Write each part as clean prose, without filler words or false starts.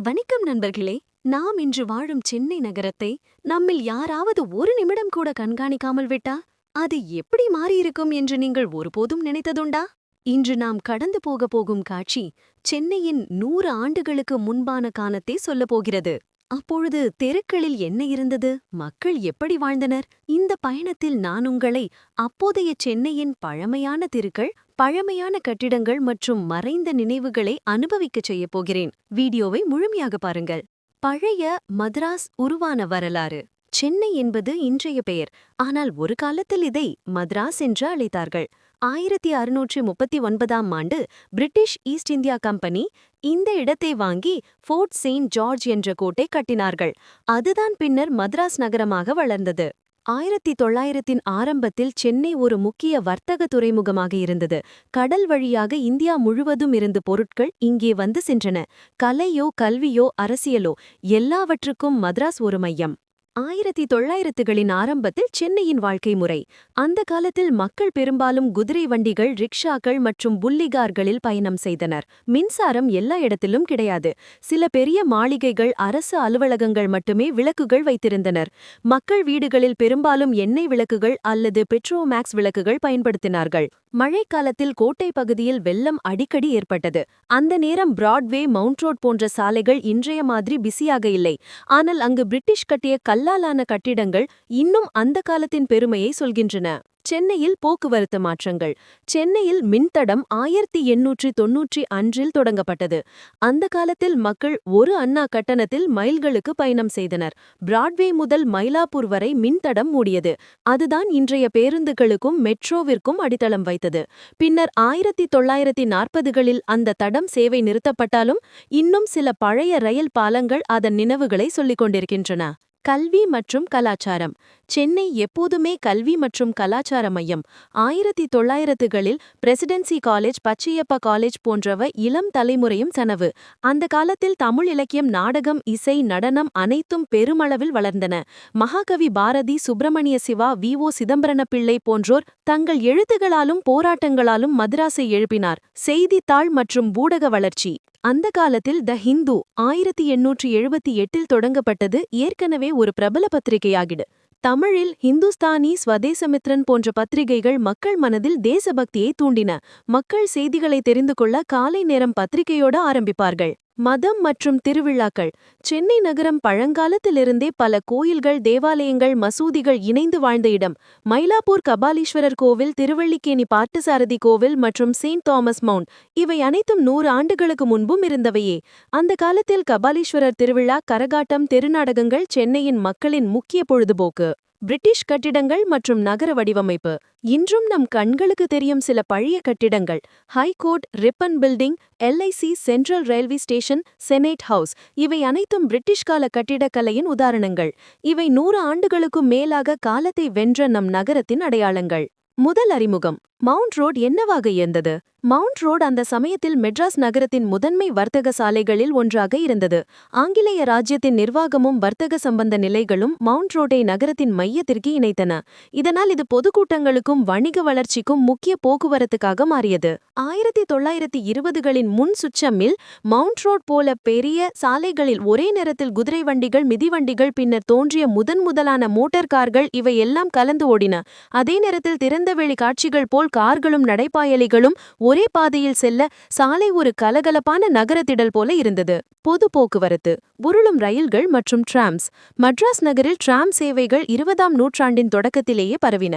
வணக்கம் நண்பர்களே. நாம் இன்று வாழும் சென்னை நகரத்தை நம்மில் யாராவது ஒரு நிமிடம் கூட கண்காணிக்காமல் விட்டா அது எப்படி மாறியிருக்கும் என்று நீங்கள் ஒருபோதும் நினைத்ததுண்டா? இன்று நாம் கடந்து போகும் காட்சி சென்னையின் 100 ஆண்டுகளுக்கு முன்பான காலத்தை சொல்லப் போகிறது. அப்பொழுது தெருக்களில் என்ன இருந்தது, மக்கள் எப்படி வாழ்ந்தனர்? இந்த பயணத்தில் நான் உங்களை அப்போதைய சென்னையின் பழமையான தெருக்கள், பழமையான கட்டிடங்கள் மற்றும் மறைந்த நினைவுகளை அனுபவிக்கச் செய்யப் போகிறேன். வீடியோவை முழுமையாக பாருங்கள். பழைய மദ്രാஸ் உருவான வரலாறு. சென்னை என்பது இன்றைய பெயர், ஆனால் ஒரு காலத்தில் இதை மദ്രാஸ் என்று அழைத்தார்கள். 1639ஆம் ஆண்டு பிரிட்டிஷ் ஈஸ்ட் இந்தியா கம்பெனி இந்த இடத்தை வாங்கி ஃபோர்ட் செயின்ட் ஜார்ஜ் என்ற கோட்டை கட்டினார்கள். அதுதான் பின்னர் மദ്രാஸ் நகரமாக வளர்ந்தது. 1900இன் ஆரம்பத்தில் சென்னை ஒரு முக்கிய வர்த்தக துறைமுகமாக இருந்தது. கடல் வழியாக இந்தியா முழுவதும் இருந்து பொருட்கள் இங்கே வந்து சென்றன. கலையோ கல்வியோ அரசியலோ எல்லாவற்றுக்கும் மദ്രാஸ் ஒரு மையம். 1900களின் ஆரம்பத்தில் சென்னையின் வாழ்க்கை முறை. அந்த காலத்தில் மக்கள் பெரும்பாலும் குதிரை வண்டிகள், ரிக்ஷாக்கள் மற்றும் புல்லிகார்களில் பயணம் செய்தனர். மின்சாரம் எல்லா இடத்திலும் கிடையாது. சில பெரிய மாளிகைகள், அரசு அலுவலகங்கள் மட்டுமே விளக்குகள் வைத்திருந்தனர். மக்கள் வீடுகளில் பெரும்பாலும் எண்ணெய் விளக்குகள் அல்லது பெட்ரோமேக்ஸ் விளக்குகள் பயன்படுத்தினார்கள். மழைக்காலத்தில் கோட்டை பகுதியில் வெள்ளம் அடிக்கடி ஏற்பட்டது. அந்த நேரம் பிராட்வே, மவுண்ட் ரோட் போன்ற சாலைகள் இன்றைய மாதிரி பிஸியாக இல்லை. ஆனால் அங்கு பிரிட்டிஷ் கட்டிய கல்லாலான கட்டிடங்கள் இன்னும் அந்த காலத்தின் பெருமையை சொல்கின்றன. சென்னையில் போக்குவரத்து மாற்றங்கள். சென்னையில் மின்தடம் 1891இல் தொடங்கப்பட்டது. அந்த காலத்தில் மக்கள் ஒரு அண்ணா கட்டணத்தில் மைல்களுக்கு பயணம் செய்தனர். பிராட்வே முதல் மயிலாப்பூர் வரை மின்தடம் மூடியது. அதுதான் இன்றைய பேருந்துகளுக்கும் மெட்ரோவிற்கும் அடித்தளம் வைத்தது. பின்னர் 1940களில் அந்த தடம் சேவை நிறுத்தப்பட்டாலும் இன்னும் சில பழைய ரயில் பாலங்கள் அதன் நினைவுகளை சொல்லிக் கொண்டிருக்கின்றன. கல்வி மற்றும் கலாச்சாரம். சென்னை எப்போதுமே கல்வி மற்றும் கலாச்சார மையம். 1900களில் பிரசிடென்சி காலேஜ், பச்சையப்பா காலேஜ் போன்றவை இளம் தலைமுறையும் கனவு. அந்த காலத்தில் தமிழ் இலக்கியம், நாடகம், இசை, நடனம் அனைத்தும் பெருமளவில் வளர்ந்தன. மகாகவி பாரதி, சுப்பிரமணிய சிவா, வி.ஓ. சிதம்பரனப்பிள்ளை போன்றோர் தங்கள் எழுத்துகளாலும் போராட்டங்களாலும் மദ്രാஸை எழுப்பினார். செய்தித்தாள் மற்றும் ஊடக வளர்ச்சி. அந்த காலத்தில் த ஹிந்து 1878இல் தொடங்கப்பட்டது. ஏற்கனவே ஒரு பிரபல பத்திரிகையாகிடு. தமிழில் ஹிந்துஸ்தானி, ஸ்வதேசமித்ரன் போன்ற பத்திரிகைகள் மக்கள் மனதில் தேசபக்தியை தூண்டின. மக்கள் செய்திகளை தெரிந்து கொள்ள காலை நேரம் பத்திரிகையோடு ஆரம்பிப்பார்கள். மதம் மற்றும் திருவிழாக்கள். சென்னை நகரம் பழங்காலத்திலிருந்தே பல கோயில்கள், தேவாலயங்கள், மசூதிகள் இணைந்து வாழ்ந்த இடம். மயிலாப்பூர் கபாலீஸ்வரர் கோவில், திருவல்லிக்கேணி பார்த்தசாரதி கோவில் மற்றும் செயின்ட் தாமஸ் மவுண்ட் இவை அனைத்தும் 100 ஆண்டுகளுக்கு முன்பும் இருந்தவையே. அந்த காலத்தில் கபாலீஸ்வரர் திருவிழா, கரகாட்டம், தெருநாடகங்கள் சென்னையின் மக்களின் முக்கிய பொழுதுபோக்கு. பிரிட்டிஷ் கட்டிடங்கள் மற்றும் நகர வடிவமைப்பு. இன்றும் நம் கண்களுக்கு தெரியும் சில பழைய கட்டிடங்கள். High court, Ripon building, LIC, central railway station, senate house இவை அனைத்தும் பிரிட்டிஷ் கால கட்டிடக்கலையின் உதாரணங்கள். இவை 100 ஆண்டுகளுக்கும் மேலாக காலத்தை வென்ற நம் நகரத்தின் அடையாளங்கள். முதல் அறிமுகம். மவுண்ட் ரோட் என்னவாக இருந்தது? மவுண்ட் ரோட் அந்த சமயத்தில் மெட்ராஸ் நகரத்தின் முதன்மை வர்த்தக சாலைகளில் ஒன்றாக இருந்தது. ஆங்கிலேய ராஜ்யத்தின் நிர்வாகமும் வர்த்தக சம்பந்த நிலைகளும் மவுண்ட் ரோட்டை நகரத்தின் மையத்திற்கு இணைத்தன. இதனால் இது பொதுக்கூட்டங்களுக்கும் வணிக வளர்ச்சிக்கும் முக்கிய போக்குவரத்துக்காக மாறியது. 1920களின் முன் சுற்றமில் மவுண்ட் ரோட் போல பெரிய சாலைகளில் ஒரே நேரத்தில் குதிரை வண்டிகள், மிதிவண்டிகள், பின்னர் தோன்றிய முதலான மோட்டார் கார்கள் இவை எல்லாம் கலந்து ஓடின. அதே நேரத்தில் திறந்தவெளி காட்சிகள் போல் கார்களும் நடைபாயலிகளும் ஒரே பாதையில் செல்ல சாலை ஒரு கலகலப்பான நகரத்திடல் போல இருந்தது. பொது போக்குவரத்து. உருளும் ரயில்கள் மற்றும் டிராம்ஸ். மദ്രാஸ் நகரில் டிராம் சேவைகள் 20ஆம் நூற்றாண்டின் தொடக்கத்திலேயே பரவின.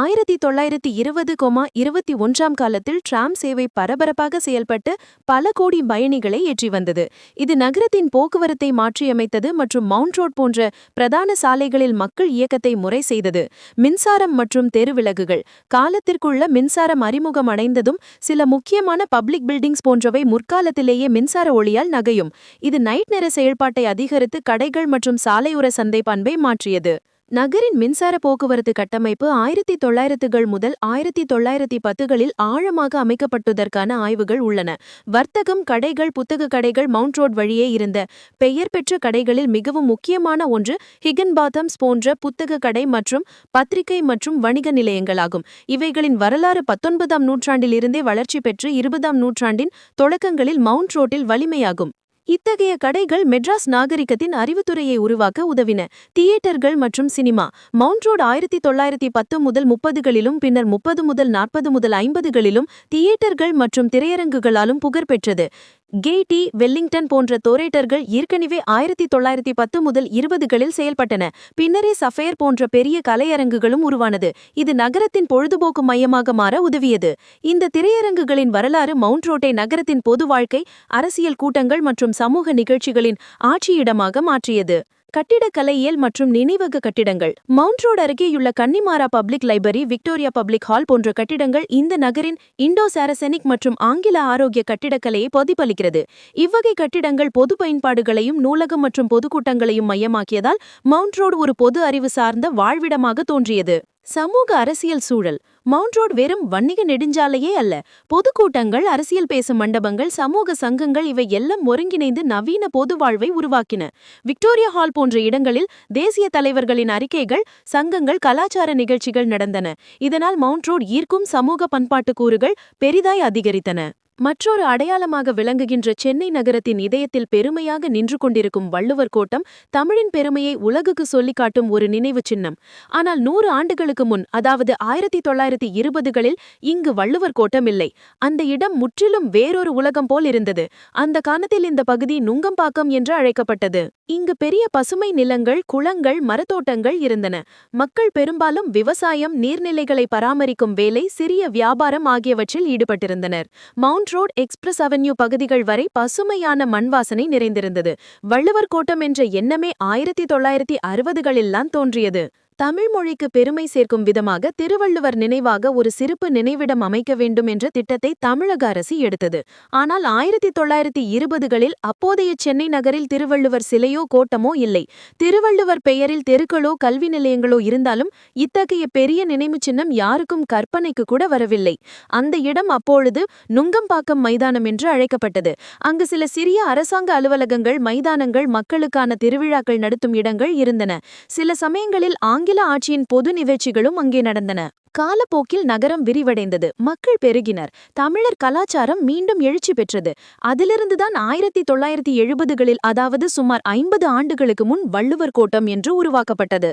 1920-21ஆம் காலத்தில் டிராம் சேவை பரபரப்பாக செயல்பட்டு பல கோடி பயணிகளை ஏற்றி வந்தது. இது நகரத்தின் போக்குவரத்தை மாற்றியமைத்தது மற்றும் மவுண்ட் ரோட் போன்ற பிரதான சாலைகளில் மக்கள் இயக்கத்தை முறை செய்தது. மின்சாரம் மற்றும் தெருவிளக்குகள். காலத்திற்குள்ள மின்சாரம் அறிமுகம் அடைந்ததும் சில முக்கியமான பப்ளிக் பில்டிங்ஸ் போன்றவை முற்காலத்திலேயே மின்சார ஒளியால் நகையும். இது நைட் நேர செயல்பாட்டை அதிகரித்து கடைகள் மற்றும் சாலையோர சந்தை பண்பை மாற்றியது. நகரின் மின்சார போக்குவரத்து கட்டமைப்பு 1900கள் முதல் 1910களில் ஆழமாக அமைக்கப்பட்டதற்கான ஆய்வுகள் உள்ளன. வர்த்தகம், கடைகள், புத்தக கடைகள் மவுண்ட் ரோட் வழியே இருந்த பெயர் பெற்ற கடைகளில் மிகவும் முக்கியமான ஒன்று ஹிகன்பாத்தம்ஸ் போன்ற புத்தக கடை மற்றும் பத்திரிகை மற்றும் வணிக நிலையங்களாகும். இவைகளின் வரலாறு 19ஆம் நூற்றாண்டில் இருந்தே வளர்ச்சி பெற்று 20ஆம் நூற்றாண்டின் தொடக்கங்களில் மவுண்ட் ரோட்டில் வலிமையாகும். இத்தகைய கடைகள் மெட்ராஸ் நாகரிகத்தின் அறிவுத்துறையை உருவாக்க உதவின. தியேட்டர்கள் மற்றும் சினிமா. மவுண்ட் ரோட் 1910 முதல் 30களிலும் பின்னர் 30 முதல் 40 முதல் 50களிலும் தியேட்டர்கள் மற்றும் திரையரங்குகளாலும் புகழ் பெற்றது. கெய்டி, வெல்லிங்டன் போன்ற தோரேட்டர்கள் ஏற்கனவே 1910 முதல் 20களில் செயல்பட்டன. பின்னரே சஃபேர் போன்ற பெரிய கலையரங்குகளும் உருவானது. இது நகரத்தின் பொழுதுபோக்கு மையமாக மாற உதவியது. இந்த திரையரங்குகளின் வரலாறு மவுண்ட் ரோட்டை நகரத்தின் பொது வாழ்க்கை, அரசியல் கூட்டங்கள் மற்றும் சமூக நிகழ்ச்சிகளின் ஆட்சியிடமாக மாற்றியது. கட்டிடக்கலையியல் மற்றும் நினைவக கட்டிடங்கள். மவுண்ட் ரோட் அருகேயுள்ள Connemara public library, Victoria public hall போன்ற கட்டிடங்கள் இந்த நகரின் இண்டோ சாரசெனிக் மற்றும் ஆங்கில ஆரோக்கிய கட்டிடக்கலையை பிரதிபலிக்கிறது. இவ்வகை கட்டிடங்கள் பொது பயன்பாடுகளையும் நூலகம் மற்றும் பொதுக்கூட்டங்களையும் மையமாக்கியதால் மவுண்ட் ரோடு ஒரு பொது அறிவு சார்ந்த வாழ்விடமாக தோன்றியது. சமூக அரசியல் சூழல். மவுண்ட் ரோட் வெறும் வணிக நெடுஞ்சாலையே அல்ல. பொதுக்கூட்டங்கள், அரசியல் பேசும் மண்டபங்கள், சமூக சங்கங்கள் இவை எல்லாம் ஒருங்கிணைந்து நவீன பொது வாழ்வை உருவாக்கின. விக்டோரியா ஹால் போன்ற இடங்களில் தேசிய தலைவர்களின் அறிக்கைகள், சங்கங்கள், கலாச்சார நிகழ்ச்சிகள் நடந்தன. இதனால் மவுண்ட் ரோட் ஈர்க்கும் சமூக பண்பாட்டு கூறுகள் பெரிதாய் அதிகரித்தன. மற்றொரு அடையாளமாக விளங்குகின்ற சென்னை நகரத்தின் இதயத்தில் பெருமையாக நின்று கொண்டிருக்கும் வள்ளுவர் கோட்டம் தமிழின் பெருமையை உலகுக்கு சொல்லிக் காட்டும் ஒரு நினைவு சின்னம். ஆனால் 100 ஆண்டுகளுக்கு முன், அதாவது 1920களில் இங்கு வள்ளுவர் கோட்டம் இல்லை. அந்த இடம் முற்றிலும் வேறொரு உலகம் போல் இருந்தது. அந்த காலத்தில் இந்த பகுதி நுங்கம்பாக்கம் என்று அழைக்கப்பட்டது. இங்கு பெரிய பசுமை நிலங்கள், குளங்கள், மரத்தோட்டங்கள் இருந்தன. மக்கள் பெரும்பாலும் விவசாயம், நீர்நிலைகளை பராமரிக்கும் வேலை, சிறிய வியாபாரம் ஆகியவற்றில் ஈடுபட்டிருந்தனர். மவுண்ட் ரோட், எக்ஸ்பிரஸ் அவென்யூ பகுதிகள் வரை பசுமையான மண்வாசனை நிறைந்திருந்தது. வள்ளுவர் கோட்டம் என்ற எண்ணமே 1960களில்தான் தோன்றியது. தமிழ் மொழிக்கு பெருமை சேர்க்கும் விதமாக திருவள்ளுவர் நினைவாக ஒரு சிறப்பு நினைவிடம் அமைக்க வேண்டும் என்ற திட்டத்தை தமிழக அரசு எடுத்தது. ஆனால் 1920களில் அப்போதைய சென்னை நகரில் திருவள்ளுவர் சிலையோ கோட்டமோ இல்லை. திருவள்ளுவர் பெயரில் தெருக்களோ கல்வி நிலையங்களோ இருந்தாலும் இத்தகைய பெரிய நினைவு சின்னம் யாருக்கும் கற்பனைக்கு கூட வரவில்லை. அந்த இடம் அப்பொழுது நுங்கம்பாக்கம் மைதானம் என்று அழைக்கப்பட்டது. அங்கு சில சிறிய அரசாங்க அலுவலகங்கள், மைதானங்கள், மக்களுக்கான திருவிழாக்கள் நடத்தும் இடங்கள் இருந்தன. சில சமயங்களில் ஆங்கில ஆட்சியின் பொது நிகழ்ச்சிகளும் அங்கே நடந்தன. காலப்போக்கில் நகரம் விரிவடைந்தது. மக்கள் பெருகினர். தமிழர் கலாச்சாரம் மீண்டும் எழுச்சி பெற்றது. அதிலிருந்துதான் 1970களில், அதாவது சுமார் 50 ஆண்டுகளுக்கு முன் வள்ளுவர் கோட்டம் என்று உருவாக்கப்பட்டது.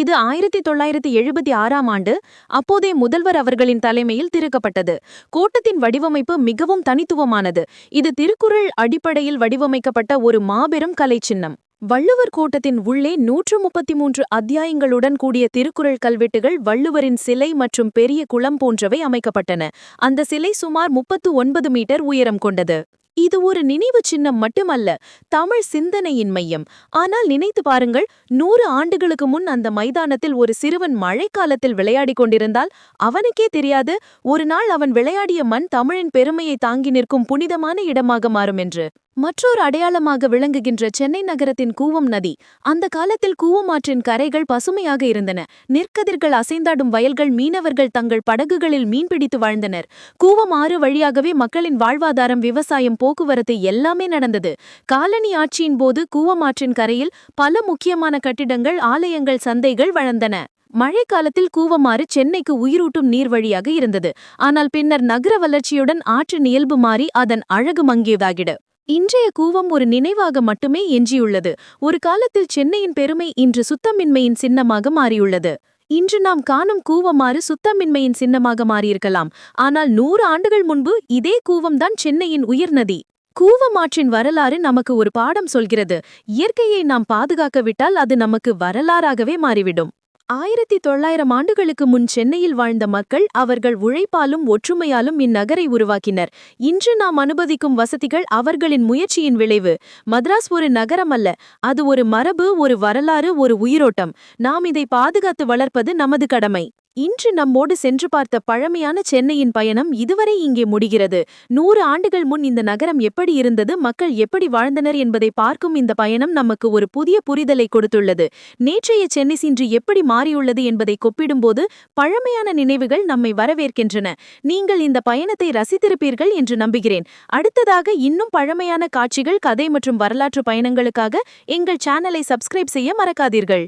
இது 1976ஆம் ஆண்டு அப்போதைய முதல்வர் அவர்களின் தலைமையில் திறக்கப்பட்டது. கோட்டத்தின் வடிவமைப்பு மிகவும் தனித்துவமானது. இது திருக்குறள் அடிப்படையில் வடிவமைக்கப்பட்ட ஒரு மாபெரும் கலை சின்னம். வள்ளுவர் கோட்டத்தின் உள்ளே 133 அத்தியாயங்களுடன் கூடிய திருக்குறள் கல்வெட்டுகள், வள்ளுவரின் சிலை மற்றும் பெரிய குளம் போன்றவை அமைக்கப்பட்டன. அந்த சிலை சுமார் 39 மீட்டர் உயரம் கொண்டது. இது ஒரு நினைவு சின்னம் மட்டுமல்ல, தமிழ் சிந்தனையின் மையம். ஆனால் நினைத்து பாருங்கள், 100 ஆண்டுகளுக்கு முன் அந்த மைதானத்தில் ஒரு சிறுவன் மழைக்காலத்தில் விளையாடிக் கொண்டிருந்தால் அவனுக்கே தெரியாது ஒரு நாள் அவன் விளையாடிய மண் தமிழின் பெருமையை தாங்கி நிற்கும் புனிதமான இடமாக மாறும் என்று. மற்றொரு அடையாளமாக விளங்குகின்ற சென்னை நகரத்தின் கூவம் நதி. அந்த காலத்தில் கூவம் ஆற்றின் கரைகள் பசுமையாக இருந்தன. நெற்கதிர்கள் அசைந்தாடும் வயல்கள், மீனவர்கள் தங்கள் படகுகளில் மீன்பிடித்து வாழ்ந்தனர். கூவம் ஆறு வழியாகவே மக்களின் வாழ்வாதாரம், விவசாயம், போக்குவரத்து எல்லாமே நடந்தது. காலனி ஆட்சியின் போது கூவம் ஆற்றின் கரையில் பல முக்கியமான கட்டிடங்கள், ஆலயங்கள், சந்தைகள் வளர்ந்தன. மழைக்காலத்தில் கூவமாறு சென்னைக்கு உயிரூட்டும் நீர் வழியாக இருந்தது. ஆனால் பின்னர் நகர வளர்ச்சியுடன் ஆற்றின் இயல்பு மாறி அதன் அழகு மங்கியதாகிட இன்றைய கூவம் ஒரு நினைவாக மட்டுமே எஞ்சியுள்ளது. ஒரு காலத்தில் சென்னையின் பெருமை இன்று சுத்தமின்மையின் சின்னமாக மாறியுள்ளது. இன்று நாம் காணும் கூவமாறு சுத்தமின்மையின் சின்னமாக மாறியிருக்கலாம். ஆனால் 100 ஆண்டுகள் முன்பு இதே கூவம்தான் சென்னையின் உயிர்நதி. கூவமாற்றின் வரலாறு நமக்கு ஒரு பாடம் சொல்கிறது. இயற்கையை நாம் பாதுகாக்கவிட்டால் அது நமக்கு வரலாறாகவே மாறிவிடும். 1900 ஆண்டுகளுக்கு முன் சென்னையில் வாழ்ந்த மக்கள் அவர்கள் உழைப்பாலும் ஒற்றுமையாலும் இந்நகரை உருவாக்கினர். இன்று நாம் அனுபவிக்கும் வசதிகள் அவர்களின் முயற்சியின் விளைவு. மദ്രാஸ் ஒரு நகரம் அல்ல, அது ஒரு மரபு, ஒரு வரலாறு, ஒரு உயிரோட்டம். நாம் இதை பாதுகாத்து வளர்ப்பது நமது கடமை. இன்று நம்மோடு சென்று பார்த்த பழமையான சென்னையின் பயணம் இதுவரை இங்கே முடிகிறது. 100 ஆண்டுகள் முன் இந்த நகரம் எப்படி இருந்தது, மக்கள் எப்படி வாழ்ந்தனர் என்பதை பார்க்கும் இந்த பயணம் நமக்கு ஒரு புதிய புரிதலை கொடுத்துள்ளது. நேற்றைய சென்னை இன்று எப்படி மாறியுள்ளது என்பதை கொப்பிடும்போது பழமையான நினைவுகள் நம்மை வரவேற்கின்றன. நீங்கள் இந்த பயணத்தை ரசித்திருப்பீர்கள் என்று நம்புகிறேன். அடுத்ததாக இன்னும் பழமையான காட்சிகள், கதை மற்றும் வரலாற்று பயணங்களுக்காக எங்கள் சேனலை சப்ஸ்கிரைப் செய்ய மறக்காதீர்கள்.